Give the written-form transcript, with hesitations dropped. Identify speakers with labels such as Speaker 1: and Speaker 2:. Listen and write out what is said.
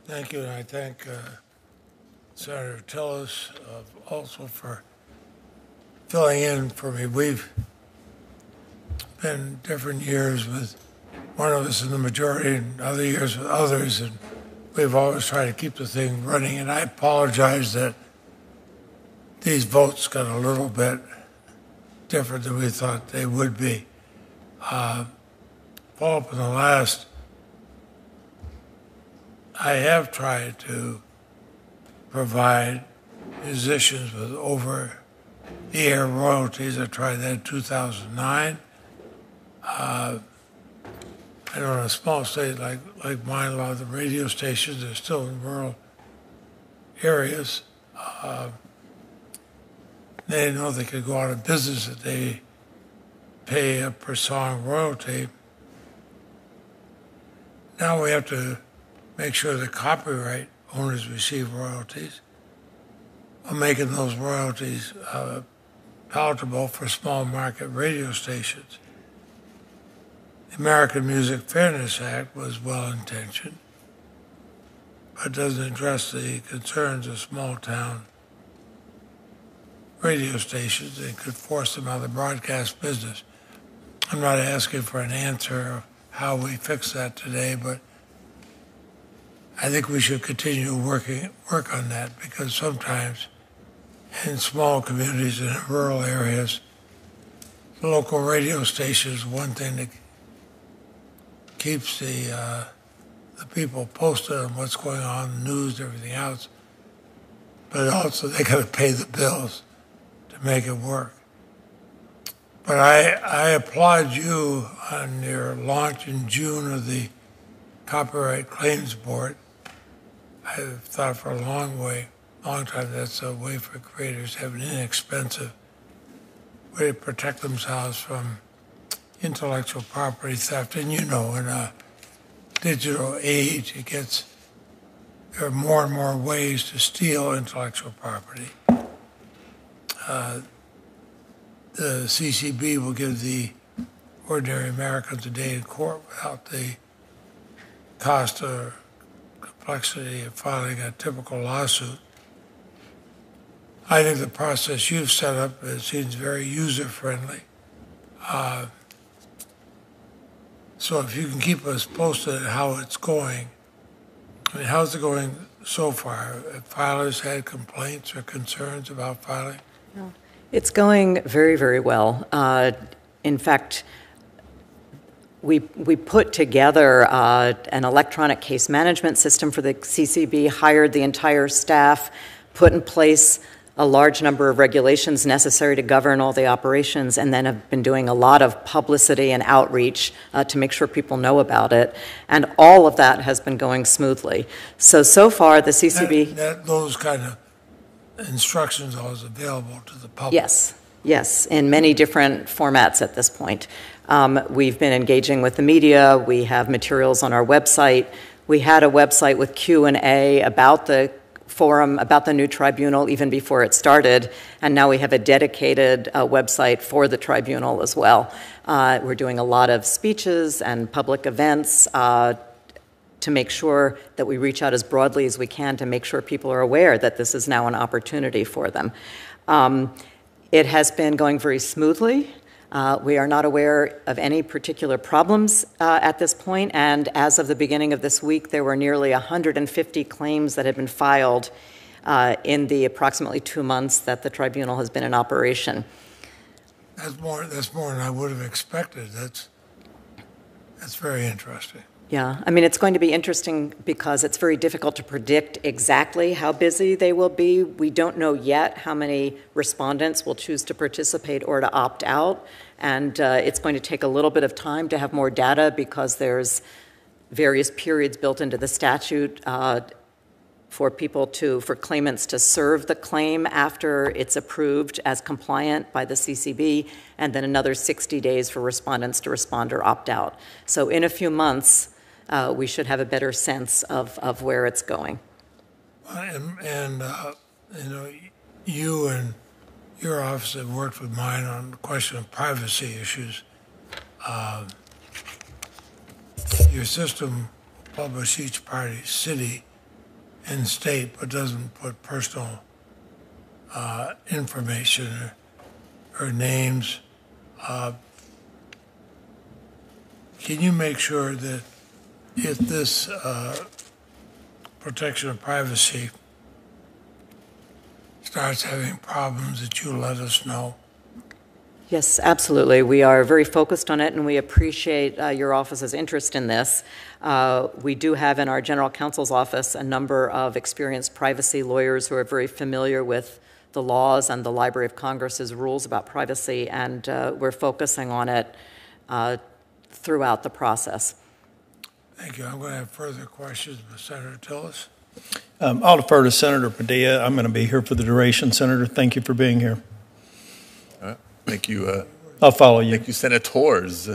Speaker 1: Thank you, and I thank Senator Tillis also for filling in for me. We've been different years with one of us in the majority and other years with others, and we've always tried to keep the thing running. And I apologize that these votes got a little bit different than we thought they would be. Follow up on the last, I have tried to provide musicians with over-the-air royalties. I tried that in 2009. I know in a small state like mine, a lot of the radio stations are still in rural areas. They didn't know they could go out of business if they pay a per song royalty. Now we have to make sure the copyright owners receive royalties. We're making those royalties palatable for small market radio stations. The American Music Fairness Act was well-intentioned, but doesn't address the concerns of small-town radio stations and could force them out of the broadcast business. I'm not asking for an answer of how we fix that today, but I think we should continue work on that, because sometimes in small communities and in rural areas, the local radio station is one thing that keeps the people posted on what's going on, the news, everything else, but also they got to pay the bills to make it work. But I applaud you on your launch in June of the Copyright Claims Board. I've thought for a long time that's a way for creators to have an inexpensive way to protect themselves from intellectual property theft. And in a digital age, there are more and more ways to steal intellectual property. The CCB will give the ordinary Americans a day in court without the cost or complexity of filing a typical lawsuit. I think the process you've set up seems very user-friendly. So if you can keep us posted on how it's going, I mean, how's it going so far? Have filers had complaints or concerns about filing?
Speaker 2: No. It's going very, very well. In fact, we put together an electronic case management system for the CCB, hired the entire staff, put in place a large number of regulations necessary to govern all the operations, and then have been doing a lot of publicity and outreach to make sure people know about it. And all of that has been going smoothly. So far, the CCB...
Speaker 1: Those kind of instructions are always available to the public.
Speaker 2: Yes, in many different formats at this point. We've been engaging with the media. We have materials on our website. We had a website with Q&A about the forum, about the new tribunal, even before it started, and now we have a dedicated website for the tribunal as well. We're doing a lot of speeches and public events to make sure that we reach out as broadly as we can to make sure people are aware that this is now an opportunity for them. It has been going very smoothly. We are not aware of any particular problems at this point, and as of the beginning of this week, there were nearly 150 claims that had been filed in the approximately 2 months that the tribunal has been in operation.
Speaker 1: That's more than I would have expected. That's very interesting.
Speaker 2: Yeah, I mean, it's going to be interesting because it's very difficult to predict exactly how busy they will be. We don't know yet how many respondents will choose to participate or to opt out, and it's going to take a little bit of time to have more data because there's various periods built into the statute for claimants to serve the claim after it's approved as compliant by the CCB, and then another 60 days for respondents to respond or opt out. So in a few months, we should have a better sense of where it's going.
Speaker 1: And you and your office have worked with mine on the question of privacy issues. Your system will publish each party's city in state, but doesn't put personal information or names. Can you make sure that if this protection of privacy starts having problems, that you let us know?
Speaker 2: Yes, absolutely. We are very focused on it, and we appreciate your office's interest in this. We do have in our general counsel's office a number of experienced privacy lawyers who are very familiar with the laws and the Library of Congress's rules about privacy, and we're focusing on it throughout the process.
Speaker 1: Thank you. I'm going to have further questions with Senator Tillis.
Speaker 3: I'll defer to Senator Padilla. I'm going to be here for the duration. Senator, thank you for being here.
Speaker 4: Thank you.
Speaker 3: I'll follow you.
Speaker 4: Thank you, Senators.